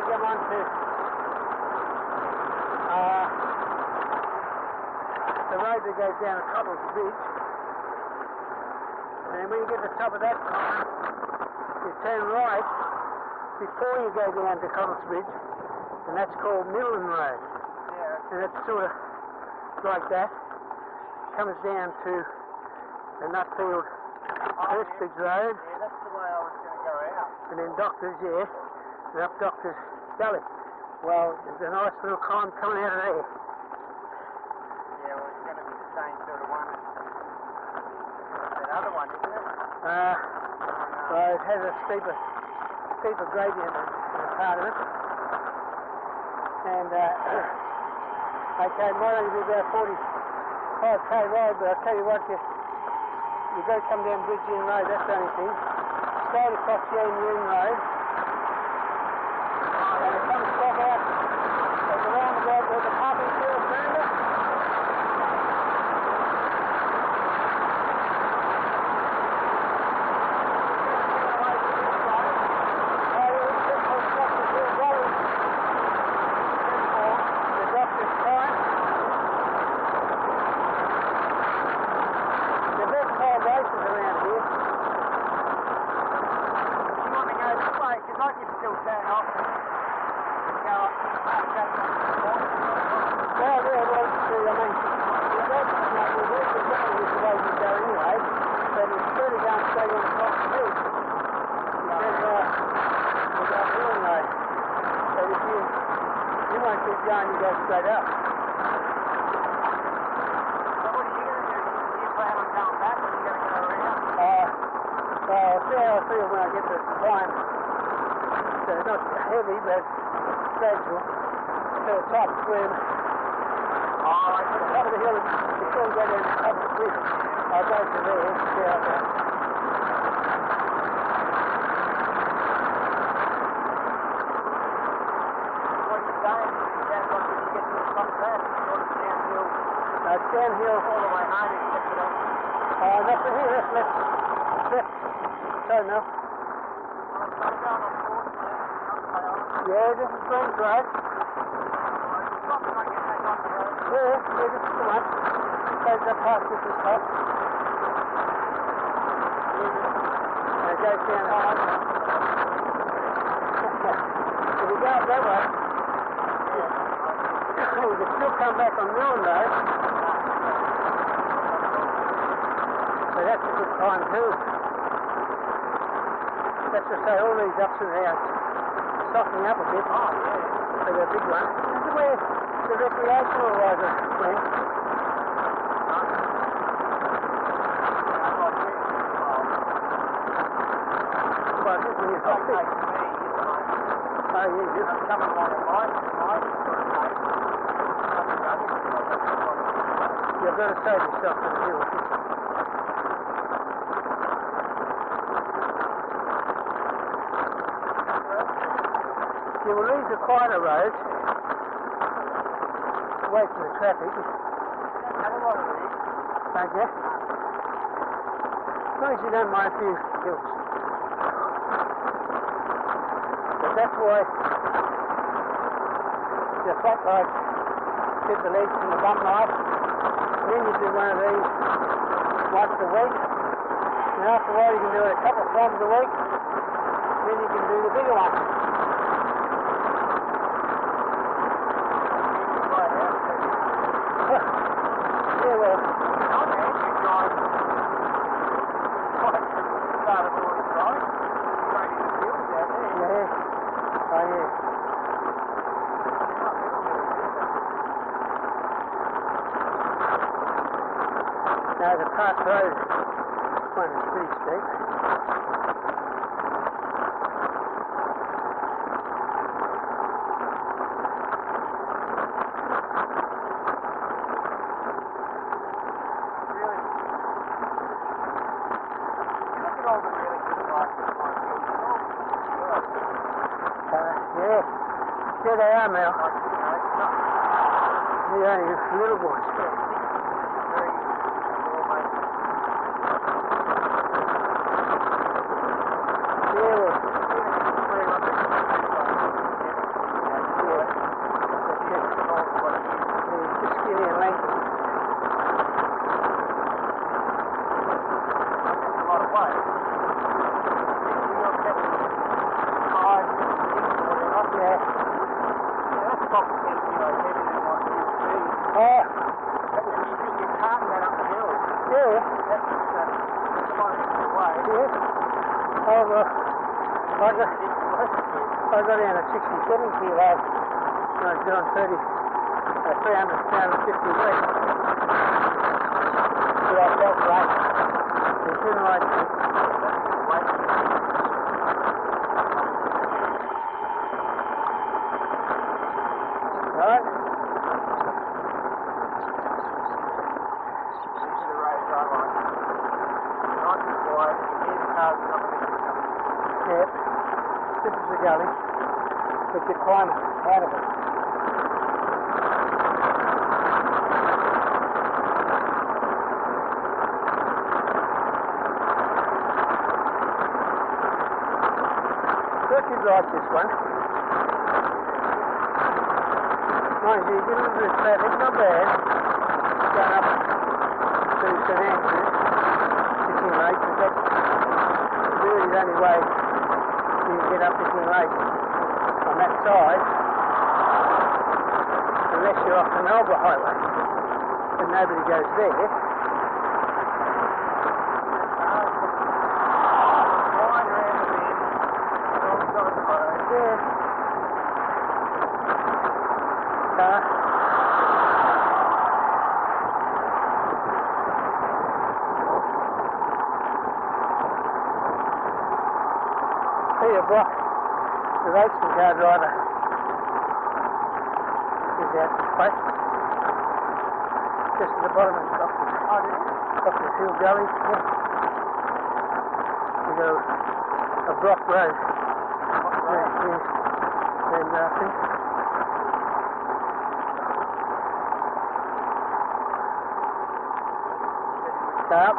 come on to the road that goes down to Cottle's Beach. And when you get to the top of that climb, you turn right before you go down to Cottle's Beach, and that's called Millen Road. Yeah. And it's sort of like that. Comes down to the Nutfield Hurstbridge Road. Yeah, that's the way I was going to go out. And then Doctors, yeah, and up Doctors Gully. Well, there's a nice little climb coming out of there. Yeah, well, it's going to be the same sort of one as that other one, isn't it? Well, it has a steeper gradient in a part of it. And, okay, it might only be about 45k road, but I'll tell you what, you've got to come down Bridge Inn Road, that's the only thing. Straight across the Inn Road. And it comes back out at the roundabout where the parking field turned it. Going, you go straight up. So what are you going to do? Do you plan on going back or are you going to go around? Well, I'll see how I feel when I get to the climb. So it's not heavy, but gradual. To the top where to the top of the hill, before we go down to the top of the cliff, I'll go to there, see how I go. It's downhill all the way home except for that. Not for here, that's left. So no. Yeah, this is Green's Road. Yeah, this is the one. Goes up past this is top. And it goes down high. If you go up that way, you can still come back on Millen Road. So that's a good time too. That's to say all these ups and downs softening up a bit. Oh, yeah. For the big one. This is where the recreational riders went. Well, this one is hot. Oh, yeah, I'm coming along at night. You've got to save yourself for the hill. You will leave the quieter roads away from the traffic. Have a lot of these. Thank you. As long as you don't mind a few hills. But that's why the flat roads fit the legs in the bump light. And then you do one of these once a week. And after a while you can do it a couple of times a week. Then you can do the bigger one. Yeah, well, I'm actually driving quite the start of all this ride. Straight in the fields out there. Yeah. Oh, yeah. Now the Park Road one is pretty steep. Yeah, they are, Mel. They're only little ones. top of 10 kilos heavier than what you would be. Oh, And you think you're carting that up the hill. yeah. That's quite a way. Yes. I got down at 67 kilos. I was doing 350 weeks. So I felt great. It's been like right. These are the roads I like. Nice and quiet. You hear the cars coming in. Yep. This is the gully. But you climb out of it. Turkey's like this one. Mind you, you get a little bit of traffic, not bad. Going up to St.Andrews, to Kinglake, but that's really the only way you can get up to Kinglake on that side, unless you're off the Melbourne highway, but nobody goes there. Yeah. See a block. The racing car driver is out this place. Just at the bottom of the Hill Gully. Yeah. We got a block road. Yeah. And I think up.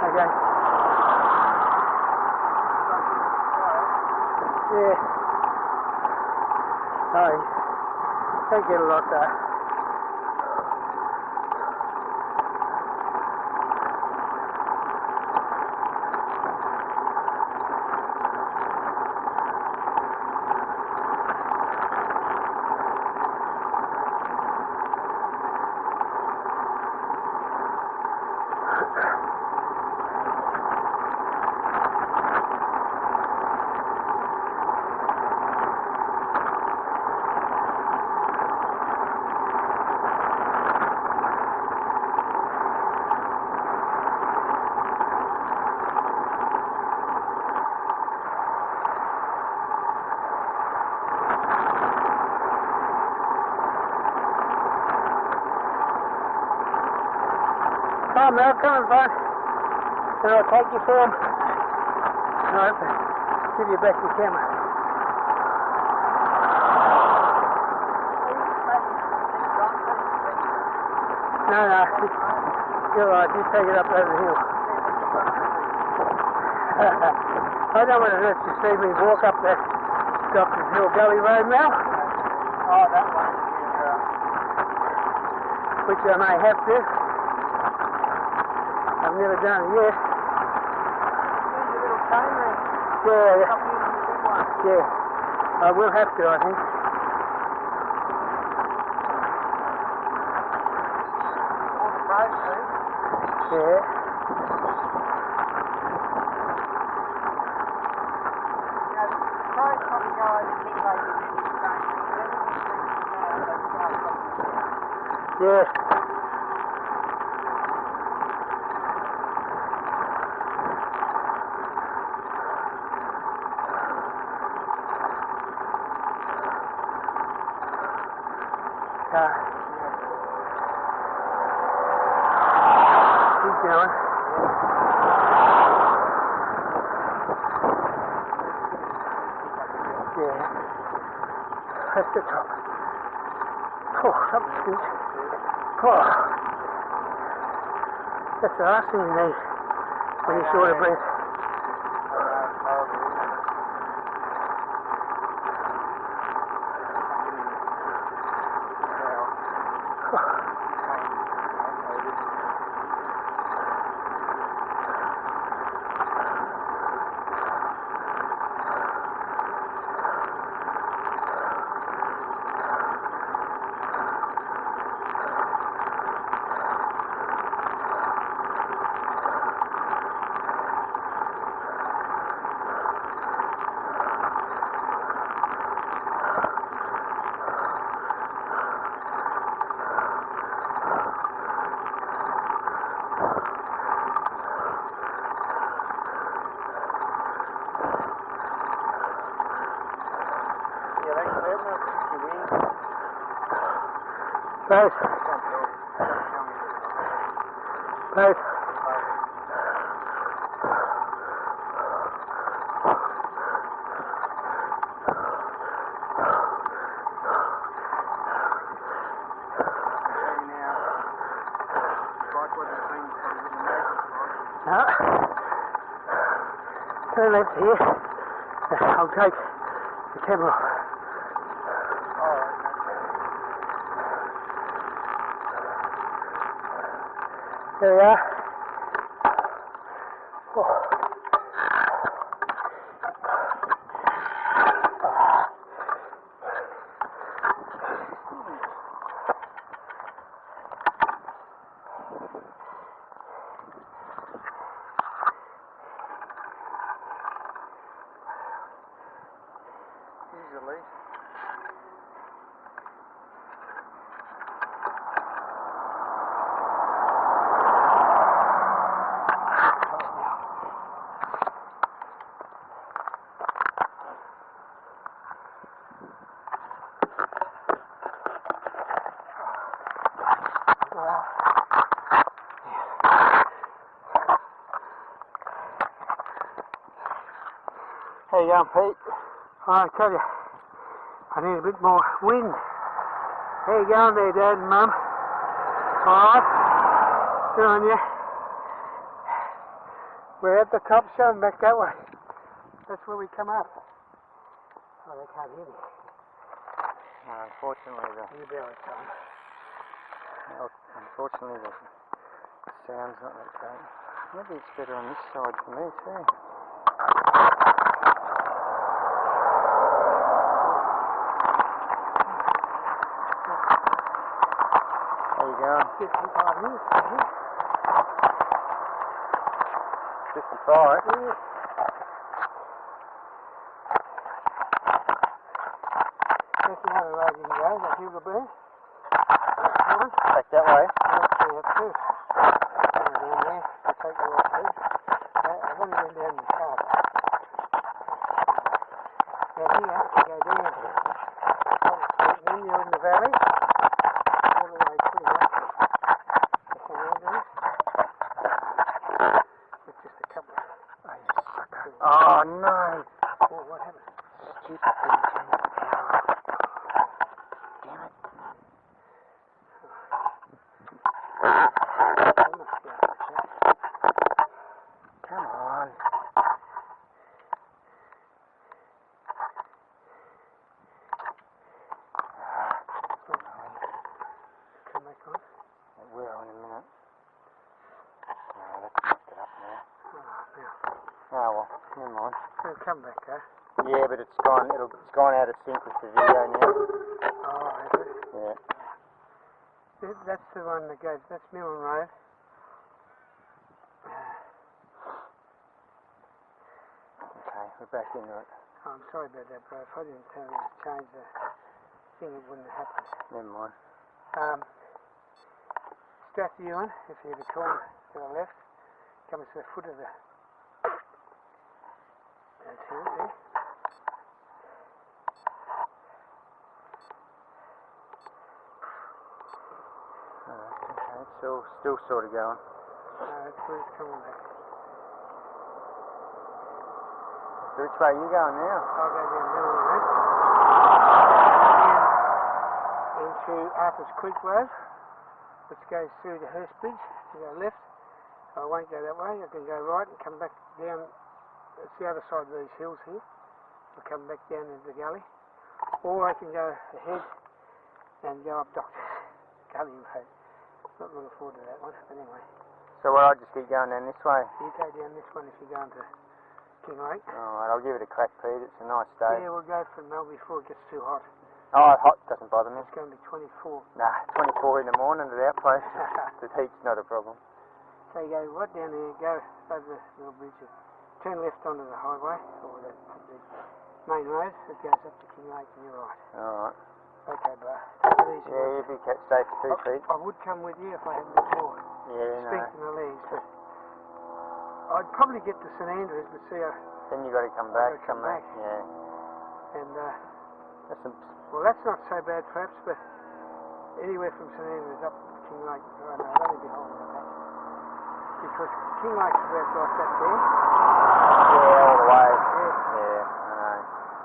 Okay. Yeah. Oh, don't get a lot there. Oh, Mel, come on, fine. And I'll take you for him. Alright, give you back your camera. No, you're right, you take it up over the hill. I don't want to let you see me walk up that Doctor's Hill Gully Road, Mel. Oh, that one. Which I may have to. I've never done it yet. There's a little chain there. Yeah, Up here in the big one. yeah. I will have to, I think. All the roads, see? Yeah. You know, the crows probably go over Kinglake and then you don't know. Everything seems to know they start from Yeah. Keep going. Yeah. That's the top. Oh, something stinks. Oh. That's the last thing you need when you're short of breath. Yeah, that's it. No, you win. Both. Both. No. Turn left here. I'll take the camera off. There we are. Oh. Easily. How you going, Pete? I tell you, I need a bit more wind. How you going there, Dad and Mum? Alright? Good on you. We're at the top, showing back that way. That's where we come up. Oh, they can't hear me. No, unfortunately, You barely come. unfortunately the sound's not that great. Maybe it's better on this side for me too. How you going? 55 here. 55? Yeah. That's another road you can go, that hill of bear. Back that way? Yeah, too. Down there, to take the right route. I've only been down the car. Now here, you go down to and then you're in the valley, all the way pretty much to St.Andrews. With just a couple of... Oh, you sucker. Oh, no. Oh, what happened? Stupid thing turned off the power. Damn it. I must go to the chat. Come on. Come back on. It will in a minute. No, that's fucked it up now. Oh, now. Oh well, never mind. It'll come back, huh? Yeah, but it's gone out of sync with the video now. Oh, is it? Yeah. That's the one that goes, that's Melbourne Road. Okay, we're back into it. Oh, I'm sorry about that, bro. If I didn't change the thing, it wouldn't have happened. Never mind. Strathewin, if you had a corner to the left, comes to the foot of the... That's it there. Okay, it's still sort of going. That's where it's coming back. So which way are you going now? I'll go down Melbourne Road. And into Arthur's Creek Road, which goes through the Hurst Bridge to the left. I won't go that way. I can go right and come back down. It's the other side of these hills here. I'll come back down into the gully. Or I can go ahead and go up Doctor's Gully Road. Not looking forward to that one, but anyway. So what, I'll just keep going down this way? You go down this one if you're going to Kinglake. Alright, I'll give it a crack, Pete. It's a nice day. Yeah, we'll go for Melbourne before it gets too hot. Oh, hot doesn't bother me. It's going to be 24. Nah, 24 in the morning at our place. The heat's not a problem. So you go right down there, go over the little bridge, turn left onto the highway, or the main road that goes up to Kinglake, and you're right. Alright. Okay, bro. Take it easy. Yeah, you'd be kept safe too, Pete. I would come with you if I had a bit more Yeah, strength no. in the legs, but I'd probably get to St.Andrews, but see, Then you got to come back. I've gotta come back. Yeah. and That's some, Well, that's not so bad, perhaps, but anywhere from St.Andrews up to Kinglake, I know, I'd only be holding it back. Because Kinglake's about like that there. yeah, all the way. Yeah. Yeah, I know.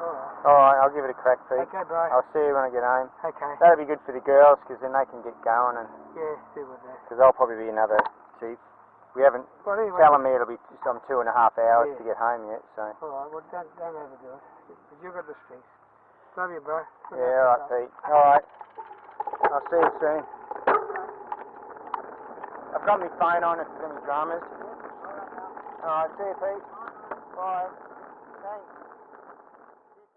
Alright. Alright, I'll give it a crack, Pete. Okay, bye. I'll see you when I get home. Okay. That'll be good for the girls, because then they can get going, and Yeah, do with that. because there'll probably be another chief. We haven't, Well, anyway. telling me it'll be some 2.5 hours Yeah. to get home yet, so. Alright, well, don't overdo it. But you've got the strength. Love you, bro. Good Yeah, luck, alright, Pete. Alright. I'll see you soon. I've got my phone on if there's any dramas. Alright, see you, Pete. Bye. Thanks.